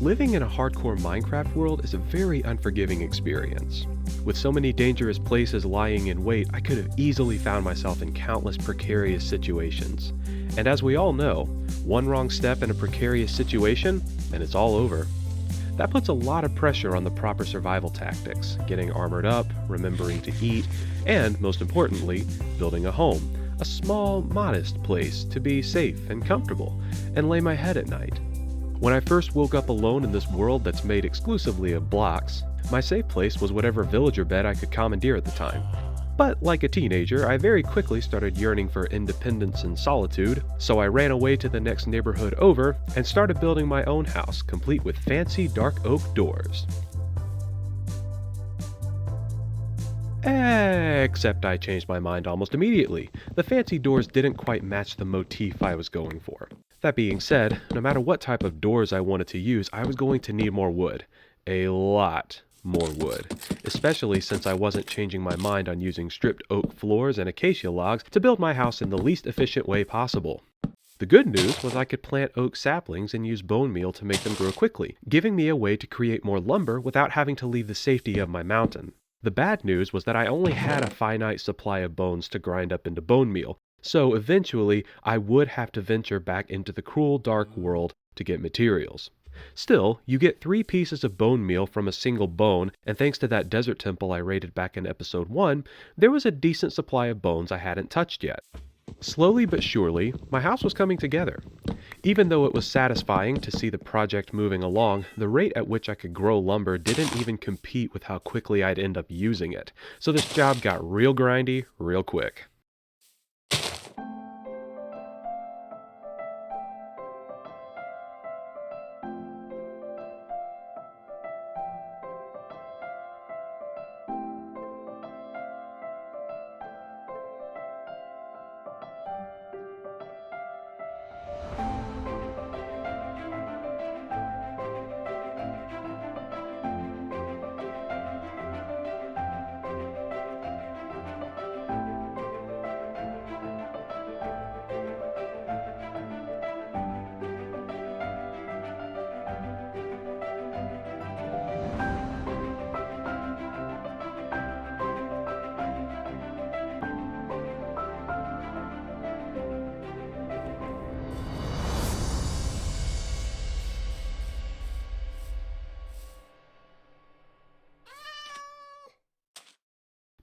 Living in a hardcore Minecraft world is a very unforgiving experience. With so many dangerous places lying in wait, I could have easily found myself in countless precarious situations. And as we all know, one wrong step in a precarious situation, and it's all over. That puts a lot of pressure on the proper survival tactics, getting armored up, remembering to eat, and most importantly, building a home, a small, modest place to be safe and comfortable, and lay my head at night. When I first woke up alone in this world that's made exclusively of blocks, my safe place was whatever villager bed I could commandeer at the time. But like a teenager, I very quickly started yearning for independence and solitude, so I ran away to the next neighborhood over and started building my own house, complete with fancy dark oak doors. Except I changed my mind almost immediately. The fancy doors didn't quite match the motif I was going for. That being said, no matter what type of doors I wanted to use, I was going to need more wood. A lot more wood. Especially since I wasn't changing my mind on using stripped oak floors and acacia logs to build my house in the least efficient way possible. The good news was I could plant oak saplings and use bone meal to make them grow quickly, giving me a way to create more lumber without having to leave the safety of my mountain. The bad news was that I only had a finite supply of bones to grind up into bone meal, so eventually I would have to venture back into the cruel dark world to get materials. Still, you get 3 pieces of bone meal from a single bone, and thanks to that desert temple I raided back in episode 1, there was a decent supply of bones I hadn't touched yet. Slowly but surely, my house was coming together. Even though it was satisfying to see the project moving along, the rate at which I could grow lumber didn't even compete with how quickly I'd end up using it, so this job got real grindy real quick.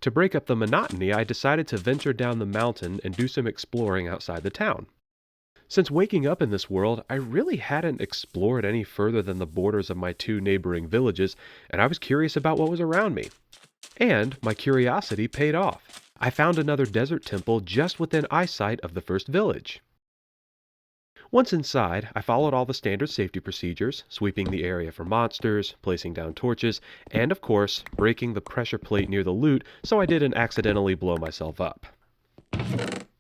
To break up the monotony, I decided to venture down the mountain and do some exploring outside the town. Since waking up in this world, I really hadn't explored any further than the borders of my 2 neighboring villages, and I was curious about what was around me. And my curiosity paid off. I found another desert temple just within eyesight of the first village. Once inside, I followed all the standard safety procedures, sweeping the area for monsters, placing down torches, and of course, breaking the pressure plate near the loot so I didn't accidentally blow myself up.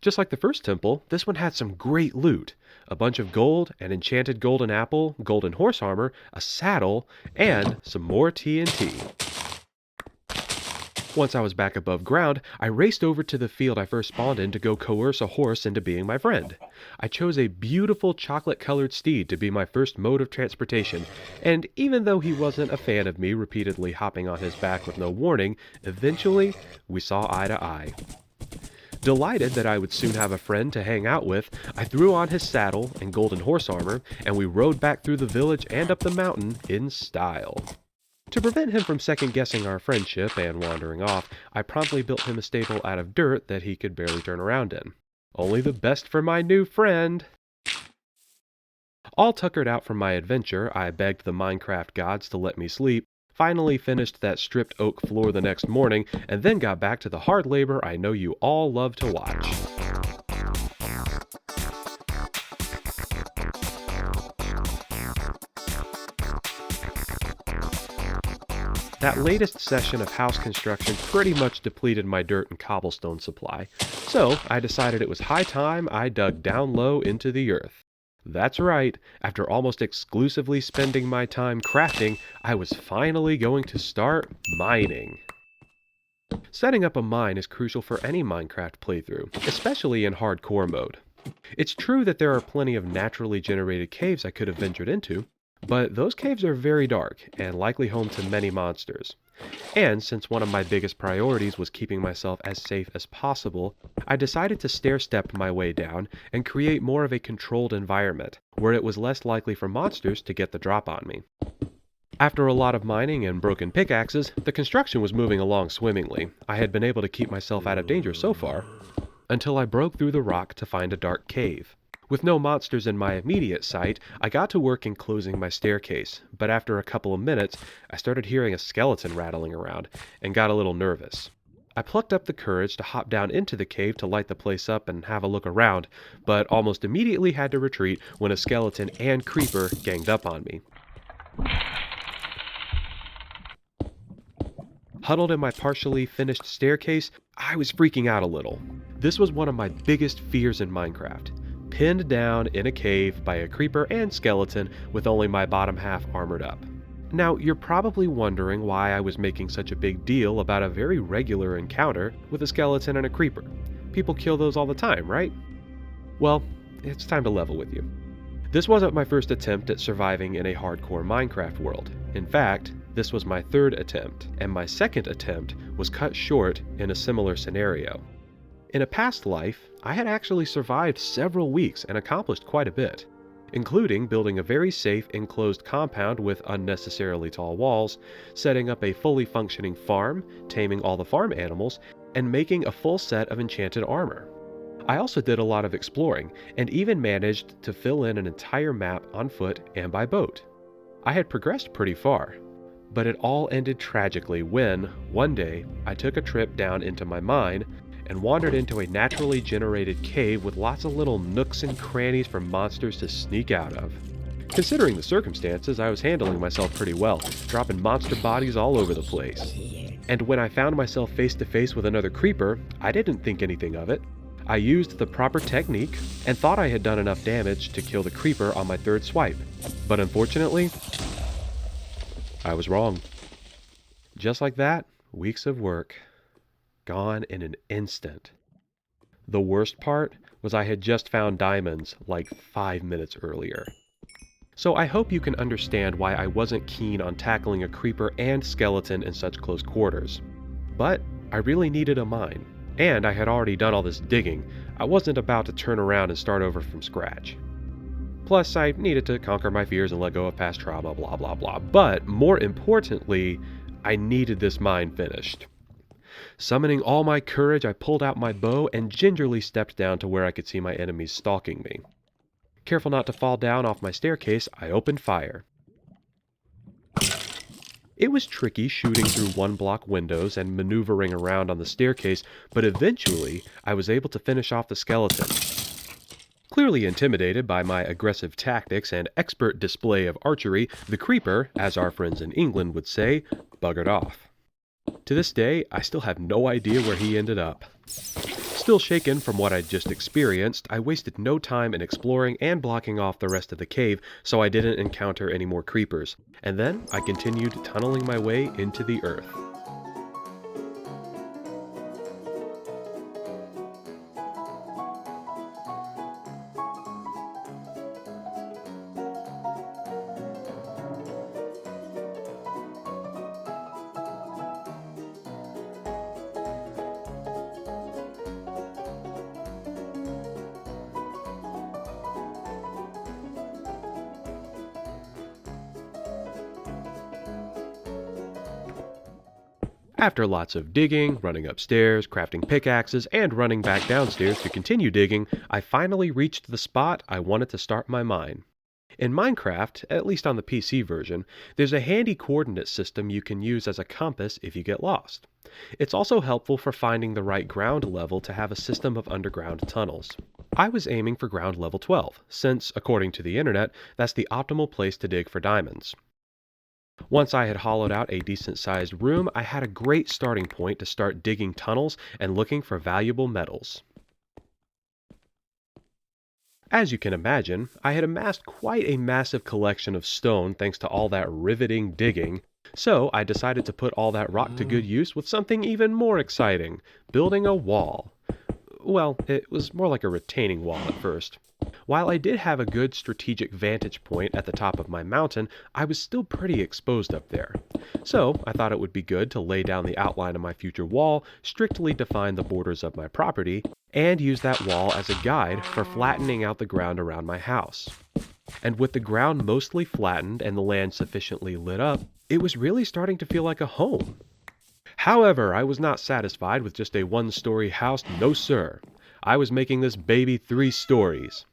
Just like the first temple, this one had some great loot. A bunch of gold, an enchanted golden apple, golden horse armor, a saddle, and some more TNT. Once I was back above ground, I raced over to the field I first spawned in to go coerce a horse into being my friend. I chose a beautiful chocolate-colored steed to be my first mode of transportation, and even though he wasn't a fan of me repeatedly hopping on his back with no warning, eventually we saw eye to eye. Delighted that I would soon have a friend to hang out with, I threw on his saddle and golden horse armor, and we rode back through the village and up the mountain in style. To prevent him from second-guessing our friendship and wandering off, I promptly built him a stable out of dirt that he could barely turn around in. Only the best for my new friend! All tuckered out from my adventure, I begged the Minecraft gods to let me sleep, finally finished that stripped oak floor the next morning, and then got back to the hard labor I know you all love to watch. That latest session of house construction pretty much depleted my dirt and cobblestone supply, so I decided it was high time I dug down low into the earth. That's right, after almost exclusively spending my time crafting, I was finally going to start mining. Setting up a mine is crucial for any Minecraft playthrough, especially in hardcore mode. It's true that there are plenty of naturally generated caves I could have ventured into, But those caves are very dark and likely home to many monsters. And since one of my biggest priorities was keeping myself as safe as possible, I decided to stair step my way down and create more of a controlled environment, where it was less likely for monsters to get the drop on me. After a lot of mining and broken pickaxes, the construction was moving along swimmingly. I had been able to keep myself out of danger so far, until I broke through the rock to find a dark cave. With no monsters in my immediate sight, I got to work enclosing my staircase, but after a couple of minutes, I started hearing a skeleton rattling around, and got a little nervous. I plucked up the courage to hop down into the cave to light the place up and have a look around, but almost immediately had to retreat when a skeleton and creeper ganged up on me. Huddled in my partially finished staircase, I was freaking out a little. This was one of my biggest fears in Minecraft. Pinned down in a cave by a creeper and skeleton with only my bottom half armored up. Now, you're probably wondering why I was making such a big deal about a very regular encounter with a skeleton and a creeper. People kill those all the time, right? Well, it's time to level with you. This wasn't my first attempt at surviving in a hardcore Minecraft world. In fact, this was my third attempt, and my second attempt was cut short in a similar scenario. In a past life, I had actually survived several weeks and accomplished quite a bit, including building a very safe enclosed compound with unnecessarily tall walls, setting up a fully functioning farm, taming all the farm animals, and making a full set of enchanted armor. I also did a lot of exploring, and even managed to fill in an entire map on foot and by boat. I had progressed pretty far, but it all ended tragically when, one day, I took a trip down into my mine and wandered into a naturally generated cave with lots of little nooks and crannies for monsters to sneak out of. Considering the circumstances, I was handling myself pretty well, dropping monster bodies all over the place. And when I found myself face to face with another creeper, I didn't think anything of it. I used the proper technique and thought I had done enough damage to kill the creeper on my third swipe. But unfortunately, I was wrong. Just like that, weeks of work gone in an instant. The worst part was I had just found diamonds like 5 minutes earlier. So I hope you can understand why I wasn't keen on tackling a creeper and skeleton in such close quarters. But I really needed a mine, and I had already done all this digging. I wasn't about to turn around and start over from scratch. Plus, I needed to conquer my fears and let go of past trauma, blah blah blah. But more importantly, I needed this mine finished. Summoning all my courage, I pulled out my bow and gingerly stepped down to where I could see my enemies stalking me. Careful not to fall down off my staircase, I opened fire. It was tricky shooting through one-block windows and maneuvering around on the staircase, but eventually I was able to finish off the skeleton. Clearly intimidated by my aggressive tactics and expert display of archery, the creeper, as our friends in England would say, buggered off. To this day, I still have no idea where he ended up. Still shaken from what I'd just experienced, I wasted no time in exploring and blocking off the rest of the cave so I didn't encounter any more creepers, and then I continued tunneling my way into the earth. After lots of digging, running upstairs, crafting pickaxes, and running back downstairs to continue digging, I finally reached the spot I wanted to start my mine. In Minecraft, at least on the PC version, there's a handy coordinate system you can use as a compass if you get lost. It's also helpful for finding the right ground level to have a system of underground tunnels. I was aiming for ground level 12, since, according to the internet, that's the optimal place to dig for diamonds. Once I had hollowed out a decent-sized room, I had a great starting point to start digging tunnels and looking for valuable metals. As you can imagine, I had amassed quite a massive collection of stone thanks to all that riveting digging, so I decided to put all that rock to good use with something even more exciting, building a wall. Well, it was more like a retaining wall at first. While I did have a good strategic vantage point at the top of my mountain, I was still pretty exposed up there. So I thought it would be good to lay down the outline of my future wall, strictly define the borders of my property, and use that wall as a guide for flattening out the ground around my house. And with the ground mostly flattened and the land sufficiently lit up, it was really starting to feel like a home. However, I was not satisfied with just a one-story house, no sir. I was making this baby 3 stories.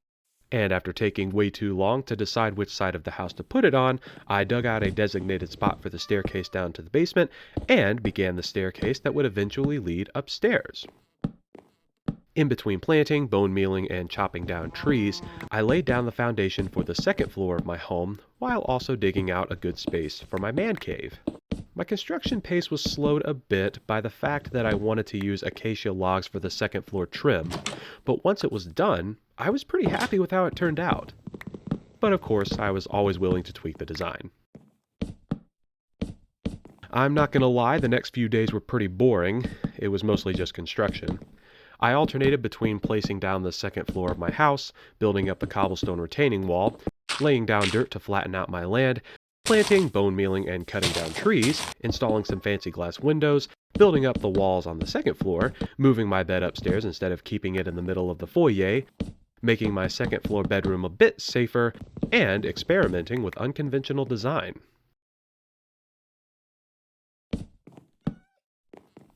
And after taking way too long to decide which side of the house to put it on, I dug out a designated spot for the staircase down to the basement and began the staircase that would eventually lead upstairs. In between planting, bone mealing, and chopping down trees, I laid down the foundation for the second floor of my home while also digging out a good space for my man cave. My construction pace was slowed a bit by the fact that I wanted to use acacia logs for the second floor trim, but once it was done, I was pretty happy with how it turned out. But of course, I was always willing to tweak the design. I'm not gonna lie, the next few days were pretty boring. It was mostly just construction. I alternated between placing down the second floor of my house, building up the cobblestone retaining wall, laying down dirt to flatten out my land, planting, bone mealing, and cutting down trees, installing some fancy glass windows, building up the walls on the second floor, moving my bed upstairs instead of keeping it in the middle of the foyer, making my second floor bedroom a bit safer, and experimenting with unconventional design.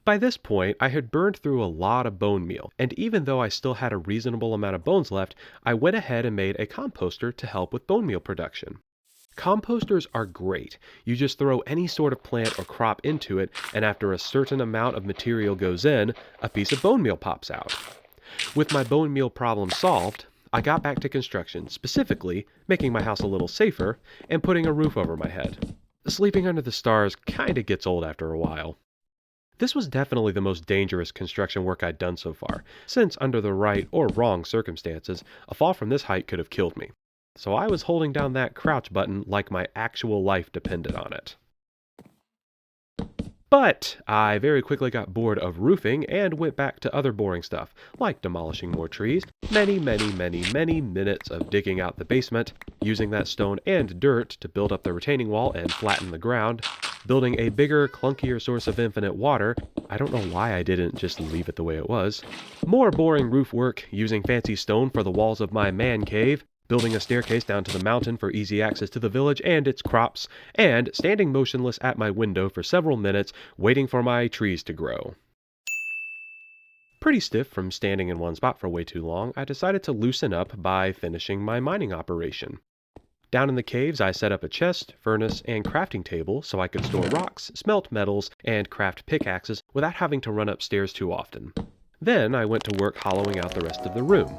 By this point, I had burned through a lot of bone meal, and even though I still had a reasonable amount of bones left, I went ahead and made a composter to help with bone meal production. Composters are great. You just throw any sort of plant or crop into it, and after a certain amount of material goes in, a piece of bone meal pops out. With my bone meal problem solved, I got back to construction, specifically making my house a little safer and putting a roof over my head. Sleeping under the stars kinda gets old after a while. This was definitely the most dangerous construction work I'd done so far, since under the right or wrong circumstances, a fall from this height could have killed me. So I was holding down that crouch button like my actual life depended on it. But I very quickly got bored of roofing and went back to other boring stuff, like demolishing more trees, many minutes of digging out the basement, using that stone and dirt to build up the retaining wall and flatten the ground, building a bigger, clunkier source of infinite water. I don't know why I didn't just leave it the way it was. More boring roof work, using fancy stone for the walls of my man cave, building a staircase down to the mountain for easy access to the village and its crops, and standing motionless at my window for several minutes waiting for my trees to grow. Pretty stiff from standing in one spot for way too long, I decided to loosen up by finishing my mining operation. Down in the caves, I set up a chest, furnace, and crafting table so I could store rocks, smelt metals, and craft pickaxes without having to run upstairs too often. Then I went to work hollowing out the rest of the room.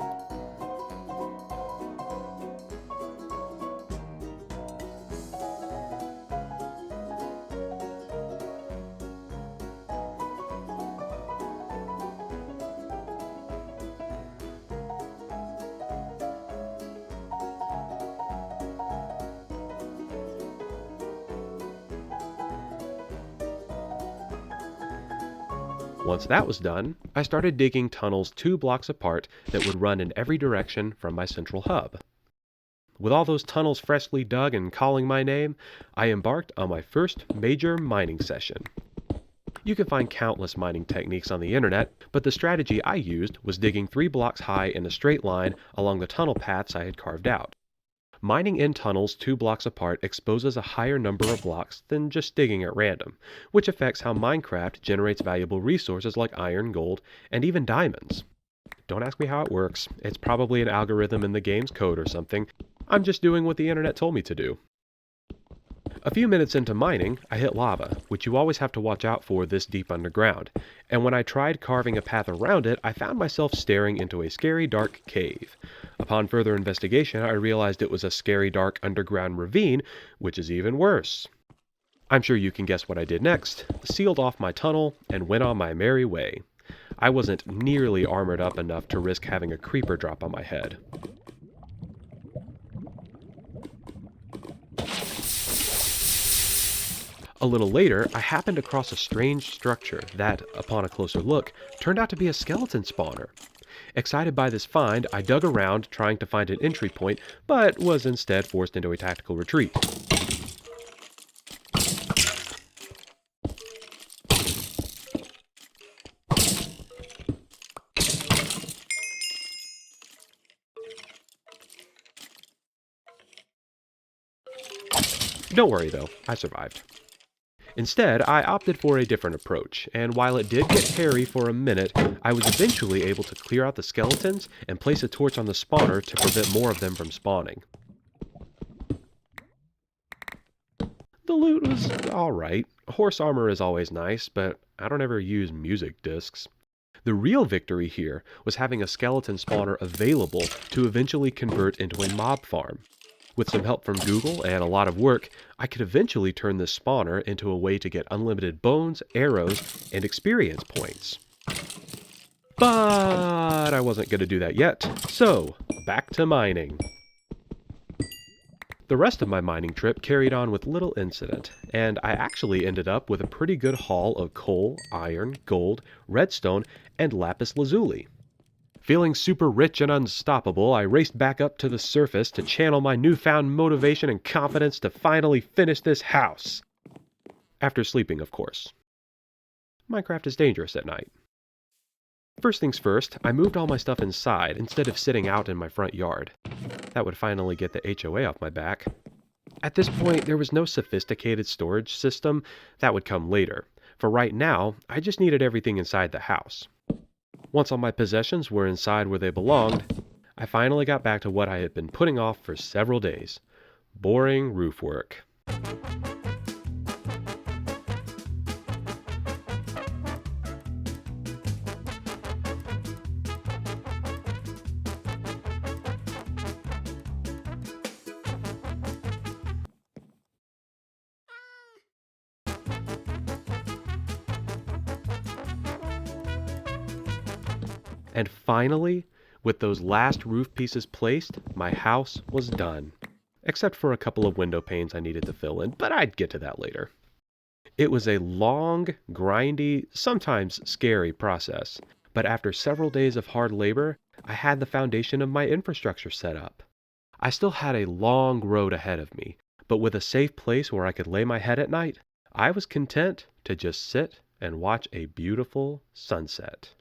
Once that was done, I started digging tunnels 2 blocks apart that would run in every direction from my central hub. With all those tunnels freshly dug and calling my name, I embarked on my first major mining session. You can find countless mining techniques on the internet, but the strategy I used was digging 3 blocks high in a straight line along the tunnel paths I had carved out. Mining in tunnels 2 blocks apart exposes a higher number of blocks than just digging at random, which affects how Minecraft generates valuable resources like iron, gold, and even diamonds. Don't ask me how it works. It's probably an algorithm in the game's code or something. I'm just doing what the internet told me to do. A few minutes into mining, I hit lava, which you always have to watch out for this deep underground, and when I tried carving a path around it, I found myself staring into a scary dark cave. Upon further investigation, I realized it was a scary dark underground ravine, which is even worse. I'm sure you can guess what I did next. Sealed off my tunnel and went on my merry way. I wasn't nearly armored up enough to risk having a creeper drop on my head. A little later, I happened across a strange structure that, upon a closer look, turned out to be a skeleton spawner. Excited by this find, I dug around trying to find an entry point, but was instead forced into a tactical retreat. Don't worry though, I survived. Instead, I opted for a different approach, and while it did get hairy for a minute, I was eventually able to clear out the skeletons and place a torch on the spawner to prevent more of them from spawning. The loot was alright. Horse armor is always nice, but I don't ever use music discs. The real victory here was having a skeleton spawner available to eventually convert into a mob farm. With some help from Google and a lot of work, I could eventually turn this spawner into a way to get unlimited bones, arrows, and experience points. But I wasn't going to do that yet, so back to mining. The rest of my mining trip carried on with little incident, and I actually ended up with a pretty good haul of coal, iron, gold, redstone, and lapis lazuli. Feeling super rich and unstoppable, I raced back up to the surface to channel my newfound motivation and confidence to finally finish this house. After sleeping, of course. Minecraft is dangerous at night. First things first, I moved all my stuff inside instead of sitting out in my front yard. That would finally get the HOA off my back. At this point, there was no sophisticated storage system. That would come later. For right now, I just needed everything inside the house. Once all my possessions were inside where they belonged, I finally got back to what I had been putting off for several days. Boring roof work. And finally, with those last roof pieces placed, my house was done. Except for a couple of window panes I needed to fill in, but I'd get to that later. It was a long, grindy, sometimes scary process, but after several days of hard labor, I had the foundation of my infrastructure set up. I still had a long road ahead of me, but with a safe place where I could lay my head at night, I was content to just sit and watch a beautiful sunset.